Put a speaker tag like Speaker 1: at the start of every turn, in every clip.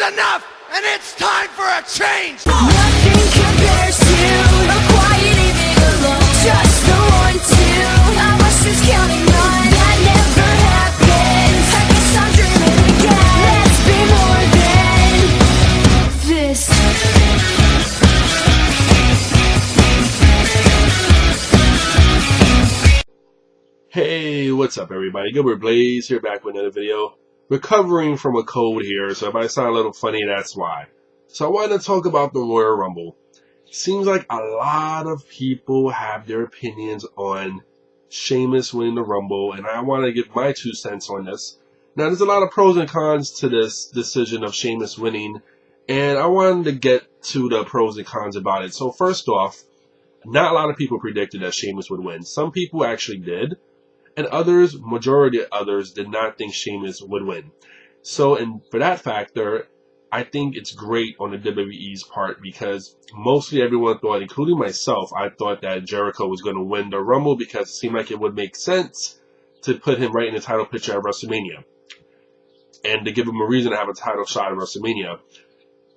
Speaker 1: is enough, and it's time for a change!
Speaker 2: Nothing compares to a quiet evening alone. Just the 1, 2. I was just counting on that never happened. I guess I'm dreaming again. Let's be more than this.
Speaker 3: Hey, what's up everybody? gilbertblaze here, back with another video. Recovering from a cold here, so if I sound a little funny, that's why. So I wanted to talk about the Royal Rumble. Seems like a lot of people have their opinions on Sheamus winning the Rumble, and I want to give my 2 cents on this. Now, there's a lot of pros and cons to this decision of Sheamus winning, and I wanted to get to the pros and cons about it. So first off, not a lot of people predicted that Sheamus would win. Some people actually did. And others, majority of others, did not think Sheamus would win. So, and for that factor, I think it's great on the WWE's part because mostly everyone thought, including myself, I thought that Jericho was going to win the Rumble because it seemed like it would make sense to put him right in the title picture at WrestleMania. And to give him a reason to have a title shot at WrestleMania.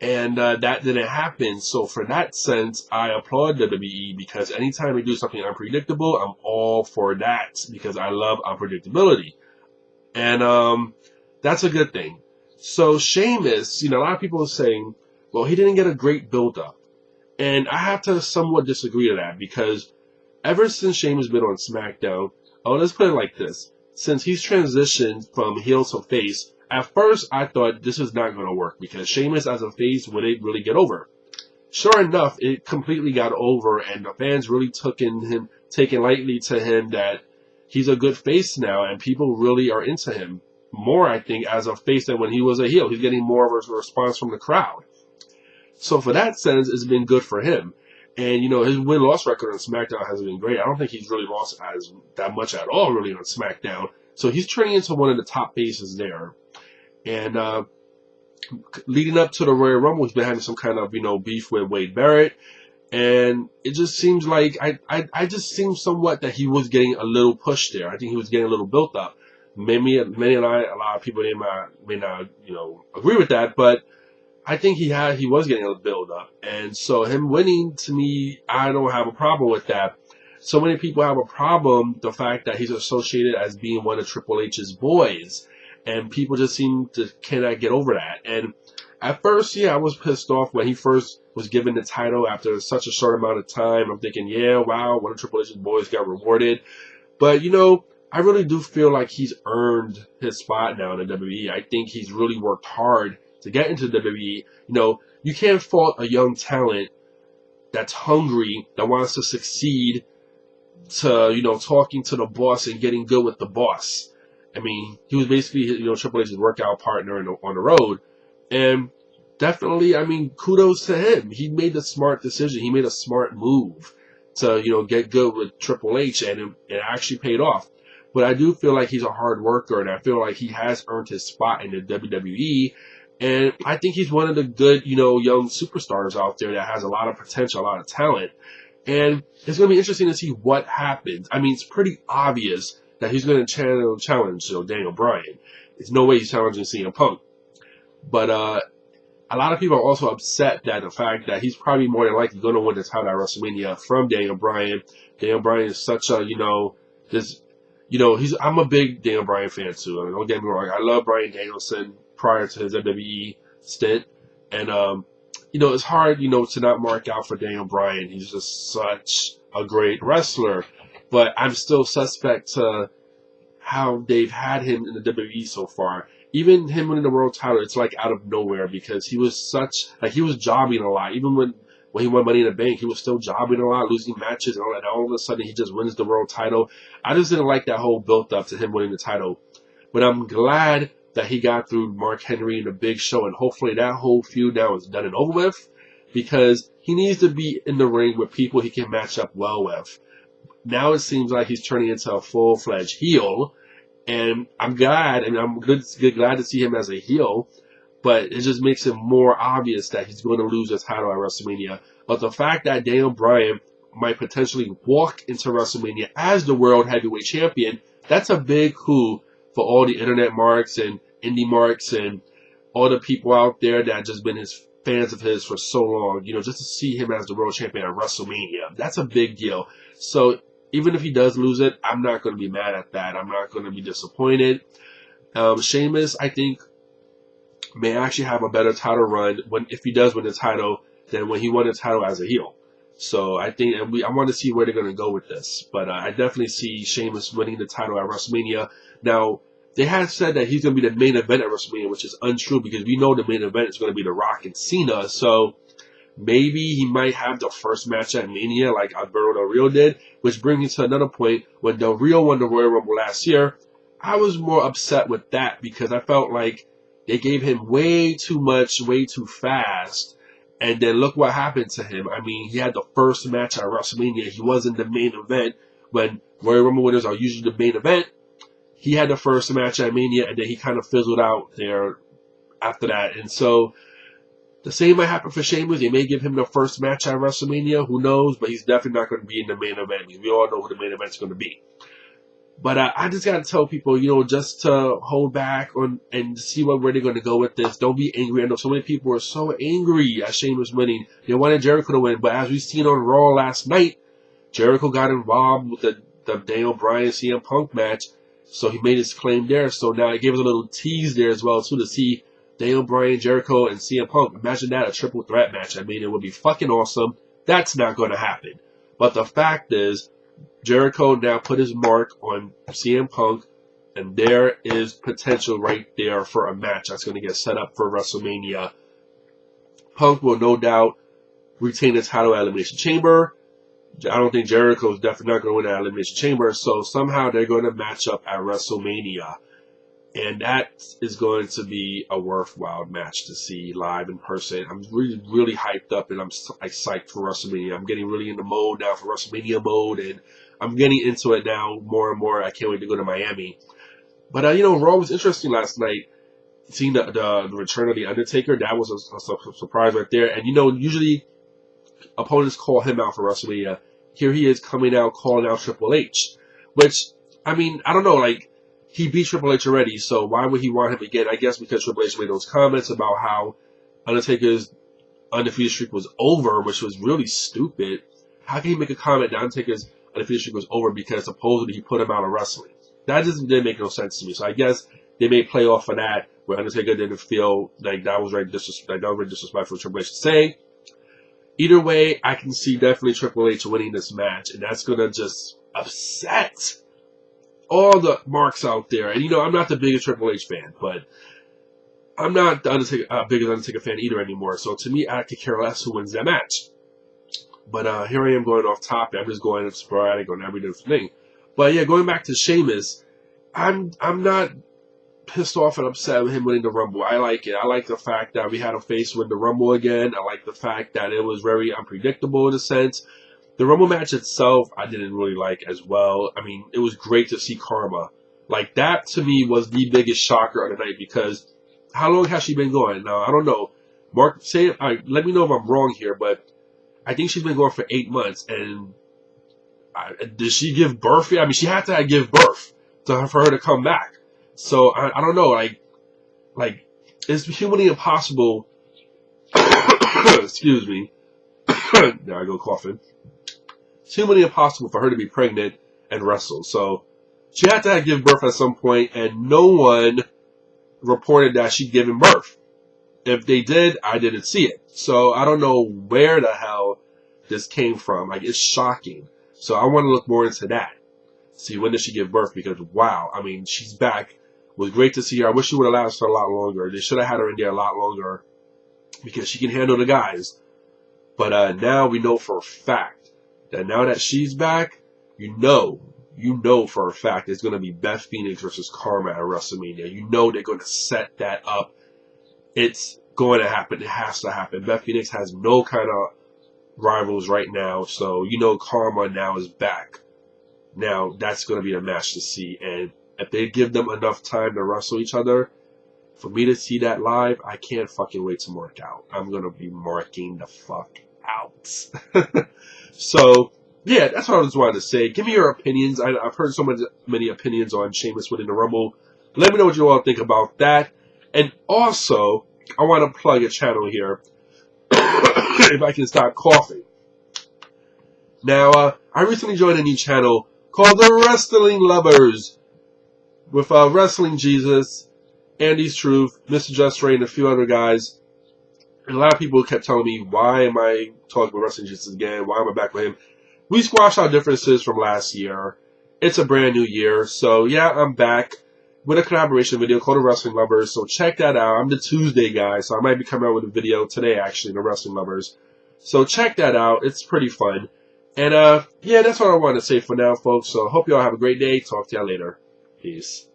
Speaker 3: And that didn't happen. So for that sense, I applaud WWE because anytime they do something unpredictable, I'm all for that because I love unpredictability. And that's a good thing. So Sheamus, a lot of people are saying, well, he didn't get a great build-up. And I have to somewhat disagree to that because ever since Sheamus been on SmackDown, let's put it like this. Since he's transitioned from heel to face, at first, I thought this is not going to work because Sheamus as a face wouldn't really get over. Sure enough, it completely got over, and the fans really taking lightly to him that he's a good face now, and people really are into him more, I think, as a face than when he was a heel. He's getting more of a response from the crowd. So for that sense, it's been good for him. And, his win-loss record on SmackDown has been great. I don't think he's really lost that much at all, really, on SmackDown. So he's turning into one of the top faces there. And leading up to the Royal Rumble, he's been having some kind of, beef with Wade Barrett. And it just seems like, I just seem somewhat that he was getting a little push there. I think he was getting a little built up. Maybe a lot of people may not, agree with that, but I think he was getting a build up. And so him winning, to me, I don't have a problem with that. So many people have a problem, the fact that he's associated as being one of Triple H's boys. And people just cannot get over that. And at first, I was pissed off when he first was given the title after such a short amount of time. I'm thinking, yeah, wow, one of Triple H's boys got rewarded. But, I really do feel like he's earned his spot now in the WWE. I think he's really worked hard to get into the WWE. You can't fault a young talent that's hungry, that wants to succeed, to, talking to the boss and getting good with the boss. I mean, he was basically, Triple H's workout partner on the road. And definitely, kudos to him. He made the smart decision. He made a smart move to, get good with Triple H, and it actually paid off. But I do feel like he's a hard worker, and I feel like he has earned his spot in the WWE. And I think he's one of the good, young superstars out there that has a lot of potential, a lot of talent. And it's going to be interesting to see what happens. It's pretty obvious that he's going to challenge Daniel Bryan. There's no way he's challenging CM Punk. But a lot of people are also upset that the fact that he's probably more than likely going to win the title at WrestleMania from Daniel Bryan. Daniel Bryan is such a, I'm a big Daniel Bryan fan too. Don't get me wrong. I love Bryan Danielson prior to his WWE stint. And, it's hard, to not mark out for Daniel Bryan. He's just such a great wrestler. But I'm still suspect to how they've had him in the WWE so far. Even him winning the world title, it's like out of nowhere because he was he was jobbing a lot. Even when he won Money in the Bank, he was still jobbing a lot, losing matches, and all of a sudden he just wins the world title. I just didn't like that whole build up to him winning the title. But I'm glad that he got through Mark Henry in a big show, and hopefully that whole feud now is done and over with because he needs to be in the ring with people he can match up well with. Now it seems like he's turning into a full-fledged heel, and I'm glad, I'm glad to see him as a heel, but it just makes it more obvious that he's going to lose his title at WrestleMania. But the fact that Daniel Bryan might potentially walk into WrestleMania as the World Heavyweight Champion, that's a big coup for all the internet marks and indie marks and all the people out there that just been his fans of his for so long, you know, just to see him as the world champion at WrestleMania, that's a big deal. So even if he does lose it, I'm not going to be mad at that. I'm not going to be disappointed. Sheamus, I think, may actually have a better title run if he does win the title than when he won the title as a heel. So I think, I want to see where they're going to go with this. But I definitely see Sheamus winning the title at WrestleMania. Now, they have said that he's going to be the main event at WrestleMania, which is untrue because we know the main event is going to be The Rock and Cena. So maybe he might have the first match at Mania like Alberto Del Rio did, which brings me to another point. When Del Rio won the Royal Rumble last year, I was more upset with that because I felt like they gave him way too much, way too fast. And then look what happened to him. I mean, he had the first match at WrestleMania. He wasn't the main event. When Royal Rumble winners are usually the main event, he had the first match at Mania, and then he kind of fizzled out there after that. And so the same might happen for Sheamus. They may give him the first match at WrestleMania. Who knows? But he's definitely not going to be in the main event. We all know who the main event's going to be. But I just got to tell people, you know, just to hold back on and see where they're going to go with this. Don't be angry. I know so many people are so angry at Sheamus winning. They wanted Jericho to win. But as we've seen on Raw last night, Jericho got involved with the Daniel Bryan CM Punk match. So he made his claim there. So now it gave us a little tease there as well, too, to see Daniel Bryan, Jericho, and CM Punk. Imagine that, a triple threat match. I mean, it would be fucking awesome. That's not going to happen. But the fact is, Jericho now put his mark on CM Punk, and there is potential right there for a match that's going to get set up for WrestleMania. Punk will no doubt retain his title at Elimination Chamber. I don't think Jericho is definitely not going to win at Elimination Chamber, so somehow they're going to match up at WrestleMania. And that is going to be a worthwhile match to see live in person. I'm really, really hyped up, and I'm psyched for WrestleMania. I'm getting really in the mode now for WrestleMania mode, and I'm getting into it now more and more. I can't wait to go to Miami. But, you know, Raw was interesting last night. Seeing the return of The Undertaker, that was a surprise right there. And, you know, usually opponents call him out for WrestleMania. Here he is coming out, calling out Triple H. Which, I mean, I don't know, like, he beat Triple H already, so why would he want him again? I guess because Triple H made those comments about how Undertaker's undefeated streak was over, which was really stupid. How can he make a comment that Undertaker's undefeated streak was over because supposedly he put him out of wrestling? That just didn't make no sense to me. So I guess they may play off of that, where Undertaker didn't feel like that was very disrespectful for Triple H to say. Either way, I can see definitely Triple H winning this match, and that's going to just upset all the marks out there. And, you know, I'm not the biggest Triple H fan, but I'm not the biggest Undertaker fan either anymore. So to me, I could care less who wins that match. But here I am going off topic. I'm just going sporadic on every different thing. But yeah, going back to Sheamus, I'm not pissed off and upset with him winning the Rumble. I like it. I like the fact that we had a face win the Rumble again. I like the fact that it was very unpredictable in a sense. The Rumble match itself, I didn't really like as well. I mean, it was great to see Karma. Like, that to me was the biggest shocker of the night because how long has she been going? Now, I don't know. Mark, let me know if I'm wrong here, but I think she's been going for 8 months. And did she give birth? I mean, she had to give birth for her to come back. So, I don't know. Like, it's humanly impossible. Excuse me. There I go coughing. It's humanly impossible for her to be pregnant and wrestle. So she had to give birth at some point, and no one reported that she'd given birth. If they did, I didn't see it. So I don't know where the hell this came from. Like, it's shocking. So I want to look more into that. See, when did she give birth? Because, wow, I mean, she's back. It was great to see her. I wish she would have lasted a lot longer. They should have had her in there a lot longer because she can handle the guys. But now we know for a fact that now that she's back, you know for a fact it's going to be Beth Phoenix versus Karma at WrestleMania. You know they're going to set that up. It's going to happen. It has to happen. Beth Phoenix has no kind of rivals right now, so you know Karma now is back. Now that's going to be a match to see, and if they give them enough time to wrestle each other, for me to see that live, I can't fucking wait to mark out. I'm going to be marking the fuck out. So, yeah, that's what I just wanted to say. Give me your opinions. I've heard so many opinions on Sheamus winning the Rumble. Let me know what you all think about that. And also, I want to plug a channel here, if I can stop coughing. Now, I recently joined a new channel called The Wrestling Lovers, with Wrestling Jesus, Andy's Truth, Mr. Just Ray, and a few other guys. And a lot of people kept telling me, why am I talking with Wrestling Jesus again? Why am I back with him? We squashed our differences from last year. It's a brand new year. So, yeah, I'm back with a collaboration video called The Wrestling Lovers. So, check that out. I'm the Tuesday guy, so I might be coming out with a video today, actually, The Wrestling Lovers. So, check that out. It's pretty fun. And, yeah, that's what I want to say for now, folks. So, hope you all have a great day. Talk to y'all later. Peace.